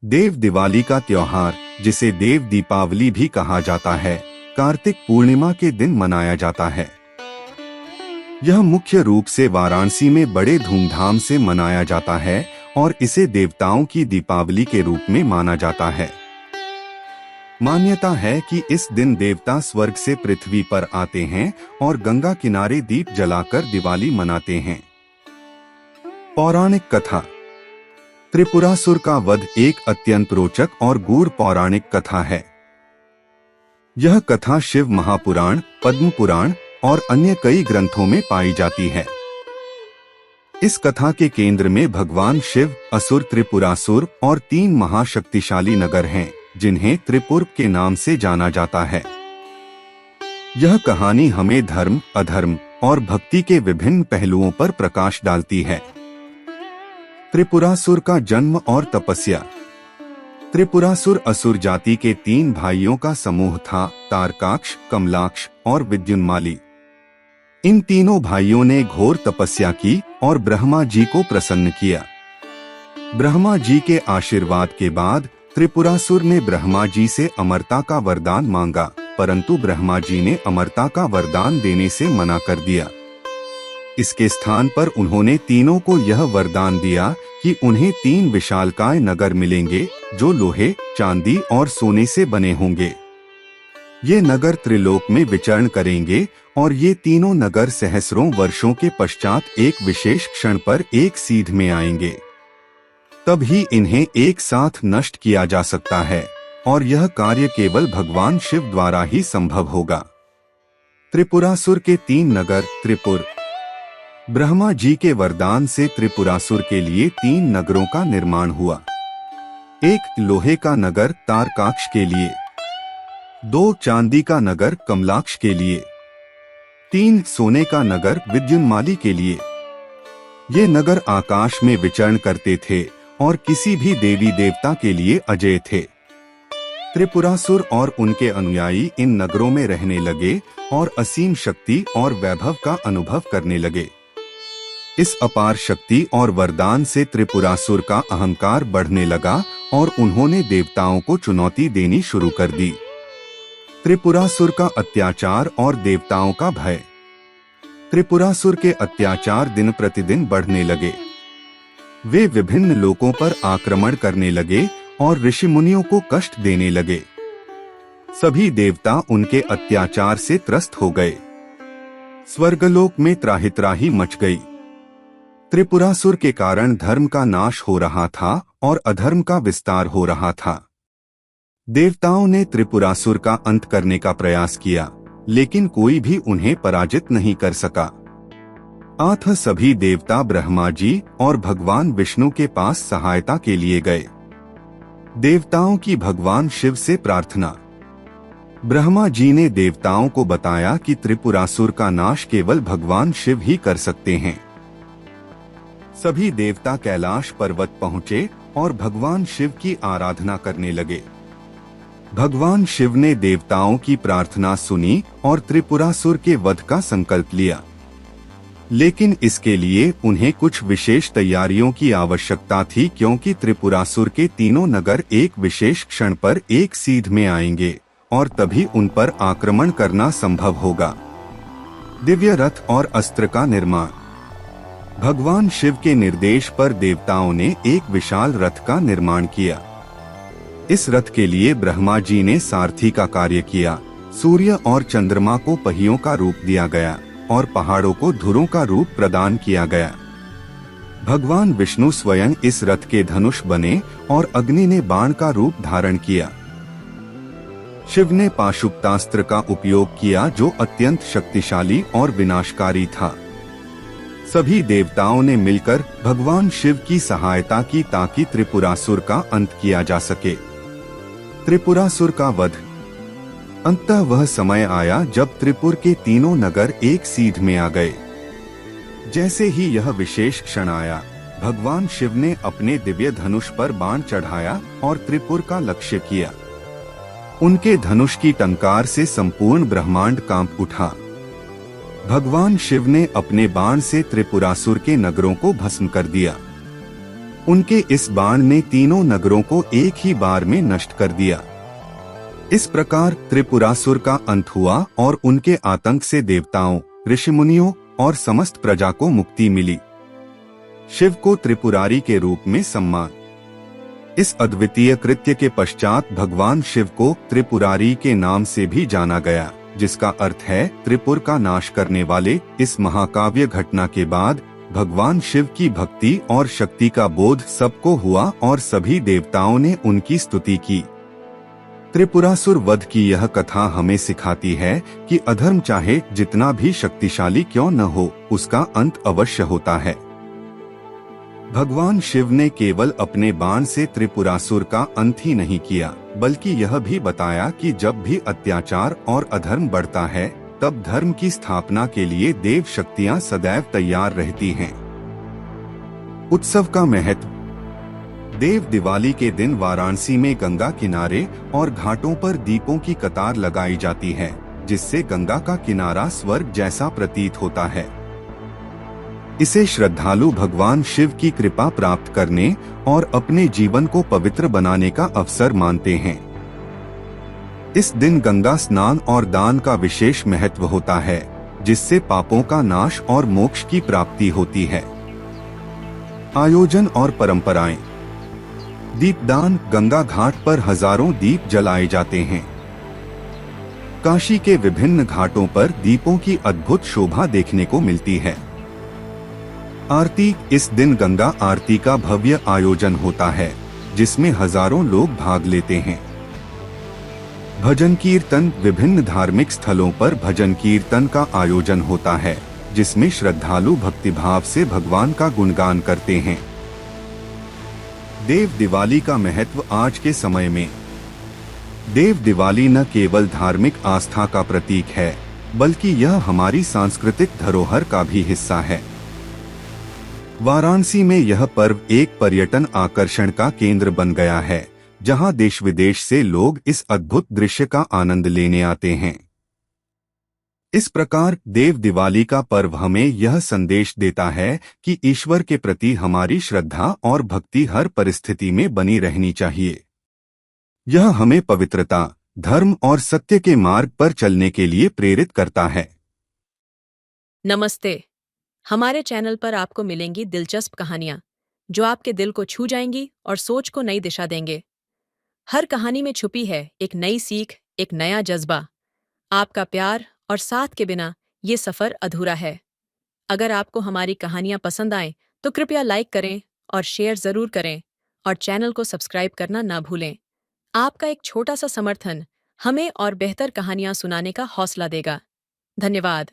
देव दिवाली का त्योहार, जिसे देव दीपावली भी कहा जाता है, कार्तिक पूर्णिमा के दिन मनाया जाता है। यह मुख्य रूप से वाराणसी में बड़े धूमधाम से मनाया जाता है और इसे देवताओं की दीपावली के रूप में माना जाता है। मान्यता है कि इस दिन देवता स्वर्ग से पृथ्वी पर आते हैं और गंगा किनारे दीप जलाकर दिवाली मनाते हैं। पौराणिक कथा। त्रिपुरासुर का वध एक अत्यंत रोचक और गूढ़ पौराणिक कथा है। यह कथा शिव महापुराण, पद्म पुराण और अन्य कई ग्रंथों में पाई जाती है। इस कथा के केंद्र में भगवान शिव, असुर त्रिपुरासुर और 3 महाशक्तिशाली नगर हैं, जिन्हें त्रिपुर के नाम से जाना जाता है। यह कहानी हमें धर्म, अधर्म और भक्ति के विभिन्न पहलुओं पर प्रकाश डालती है। त्रिपुरासुर का जन्म और तपस्या। त्रिपुरासुर असुर जाति के 3 भाइयों का समूह था, तारकाक्ष, कमलाक्ष और विद्युन्माली। इन तीनों भाइयों ने घोर तपस्या की और ब्रह्मा जी को प्रसन्न किया। ब्रह्मा जी के आशीर्वाद के बाद त्रिपुरासुर ने ब्रह्मा जी से अमरता का वरदान मांगा, परंतु ब्रह्मा जी ने अमरता का वरदान देने से मना कर दिया। इसके स्थान पर उन्होंने तीनों को यह वरदान दिया कि उन्हें 3 विशालकाय नगर मिलेंगे, जो लोहे, चांदी और सोने से बने होंगे। ये नगर त्रिलोक में विचरण करेंगे और ये तीनों नगर सहस्रों वर्षों के पश्चात एक विशेष क्षण पर एक सीध में आएंगे। तब ही इन्हें एक साथ नष्ट किया जा सकता है और यह कार्य केवल भगवान शिव द्वारा ही संभव होगा। त्रिपुरासुर के 3 नगर। त्रिपुर। ब्रह्मा जी के वरदान से त्रिपुरासुर के लिए 3 नगरों का निर्माण हुआ। एक लोहे का नगर तारकाक्ष के लिए, 2 चांदी का नगर कमलाक्ष के लिए, 3 सोने का नगर विद्युन्माली के लिए। ये नगर आकाश में विचरण करते थे और किसी भी देवी देवता के लिए अजेय थे। त्रिपुरासुर और उनके अनुयायी इन नगरों में रहने लगे और असीम शक्ति और वैभव का अनुभव करने लगे। इस अपार शक्ति और वरदान से त्रिपुरासुर का अहंकार बढ़ने लगा और उन्होंने देवताओं को चुनौती देनी शुरू कर दी। त्रिपुरासुर का अत्याचार और देवताओं का भय। त्रिपुरासुर के अत्याचार दिन प्रतिदिन बढ़ने लगे। वे विभिन्न लोकों पर आक्रमण करने लगे और ऋषि मुनियों को कष्ट देने लगे। सभी देवता उनके अत्याचार से त्रस्त हो गए। स्वर्गलोक में त्राहि मच गई। त्रिपुरासुर के कारण धर्म का नाश हो रहा था और अधर्म का विस्तार हो रहा था। देवताओं ने त्रिपुरासुर का अंत करने का प्रयास किया, लेकिन कोई भी उन्हें पराजित नहीं कर सका। अतः सभी देवता ब्रह्मा जी और भगवान विष्णु के पास सहायता के लिए गए। देवताओं की भगवान शिव से प्रार्थना। ब्रह्मा जी ने देवताओं को बताया कि त्रिपुरासुर का नाश केवल भगवान शिव ही कर सकते हैं। सभी देवता कैलाश पर्वत पहुँचे और भगवान शिव की आराधना करने लगे। भगवान शिव ने देवताओं की प्रार्थना सुनी और त्रिपुरासुर के वध का संकल्प लिया। लेकिन इसके लिए उन्हें कुछ विशेष तैयारियों की आवश्यकता थी, क्योंकि त्रिपुरासुर के तीनों नगर एक विशेष क्षण पर एक सीध में आएंगे और तभी उन पर आक्रमण करना संभव होगा। दिव्य रथ और अस्त्र का निर्माण। भगवान शिव के निर्देश पर देवताओं ने एक विशाल रथ का निर्माण किया। इस रथ के लिए ब्रह्मा जी ने सारथी का कार्य किया। सूर्य और चंद्रमा को पहियों का रूप दिया गया और पहाड़ों को धुरों का रूप प्रदान किया गया। भगवान विष्णु स्वयं इस रथ के धनुष बने और अग्नि ने बाण का रूप धारण किया। शिव ने पाशुपतास्त्र का उपयोग किया, जो अत्यंत शक्तिशाली और विनाशकारी था। सभी देवताओं ने मिलकर भगवान शिव की सहायता की ताकि त्रिपुरासुर का अंत किया जा सके। त्रिपुरासुर का वध। अंततः वह समय आया जब त्रिपुर के तीनों नगर एक सीध में आ गए। जैसे ही यह विशेष क्षण आया, भगवान शिव ने अपने दिव्य धनुष पर बाण चढ़ाया और त्रिपुर का लक्ष्य किया। उनके धनुष की टंकार से संपूर्ण ब्रह्मांड कांप उठा। भगवान शिव ने अपने बाण से त्रिपुरासुर के नगरों को भस्म कर दिया। उनके इस बाण ने तीनों नगरों को एक ही बार में नष्ट कर दिया। इस प्रकार त्रिपुरासुर का अंत हुआ और उनके आतंक से देवताओं, ऋषिमुनियों और समस्त प्रजा को मुक्ति मिली। शिव को त्रिपुरारी के रूप में सम्मान। इस अद्वितीय कृत्य के पश्चात भगवान शिव को त्रिपुरारी के नाम से भी जाना गया, जिसका अर्थ है त्रिपुर का नाश करने वाले। इस महाकाव्य घटना के बाद भगवान शिव की भक्ति और शक्ति का बोध सबको हुआ और सभी देवताओं ने उनकी स्तुति की। त्रिपुरासुर वध की यह कथा हमें सिखाती है कि अधर्म चाहे जितना भी शक्तिशाली क्यों न हो, उसका अंत अवश्य होता है। भगवान शिव ने केवल अपने बाण से त्रिपुरासुर का अंत ही नहीं किया, बल्कि यह भी बताया कि जब भी अत्याचार और अधर्म बढ़ता है, तब धर्म की स्थापना के लिए देव शक्तियां सदैव तैयार रहती हैं। उत्सव का महत्व। देव दिवाली के दिन वाराणसी में गंगा किनारे और घाटों पर दीपों की कतार लगाई जाती है, जिससे गंगा का किनारा स्वर्ग जैसा प्रतीत होता है। इसे श्रद्धालु भगवान शिव की कृपा प्राप्त करने और अपने जीवन को पवित्र बनाने का अवसर मानते हैं। इस दिन गंगा स्नान और दान का विशेष महत्व होता है, जिससे पापों का नाश और मोक्ष की प्राप्ति होती है। आयोजन और परंपराएं। दीपदान। गंगा घाट पर हजारों दीप जलाए जाते हैं। काशी के विभिन्न घाटों पर दीपों की अद्भुत शोभा देखने को मिलती है। आरती। इस दिन गंगा आरती का भव्य आयोजन होता है, जिसमें हजारों लोग भाग लेते हैं। भजन कीर्तन। विभिन्न धार्मिक स्थलों पर भजन कीर्तन का आयोजन होता है, जिसमें श्रद्धालु भक्तिभाव से भगवान का गुणगान करते हैं। देव दिवाली का महत्व। आज के समय में देव दिवाली न केवल धार्मिक आस्था का प्रतीक है, बल्कि यह हमारी सांस्कृतिक धरोहर का भी हिस्सा है। वाराणसी में यह पर्व एक पर्यटन आकर्षण का केंद्र बन गया है, जहां देश विदेश से लोग इस अद्भुत दृश्य का आनंद लेने आते हैं। इस प्रकार देव दिवाली का पर्व हमें यह संदेश देता है कि ईश्वर के प्रति हमारी श्रद्धा और भक्ति हर परिस्थिति में बनी रहनी चाहिए। यह हमें पवित्रता, धर्म और सत्य के मार्ग पर चलने के लिए प्रेरित करता है। नमस्ते। हमारे चैनल पर आपको मिलेंगी दिलचस्प कहानियां, जो आपके दिल को छू जाएंगी और सोच को नई दिशा देंगे। हर कहानी में छुपी है एक नई सीख, एक नया जज्बा। आपका प्यार और साथ के बिना ये सफर अधूरा है। अगर आपको हमारी कहानियां पसंद आएं, तो कृपया लाइक करें और शेयर जरूर करें, और चैनल को सब्सक्राइब करना ना भूलें। आपका एक छोटा सा समर्थन हमें और बेहतर कहानियां सुनाने का हौसला देगा। धन्यवाद।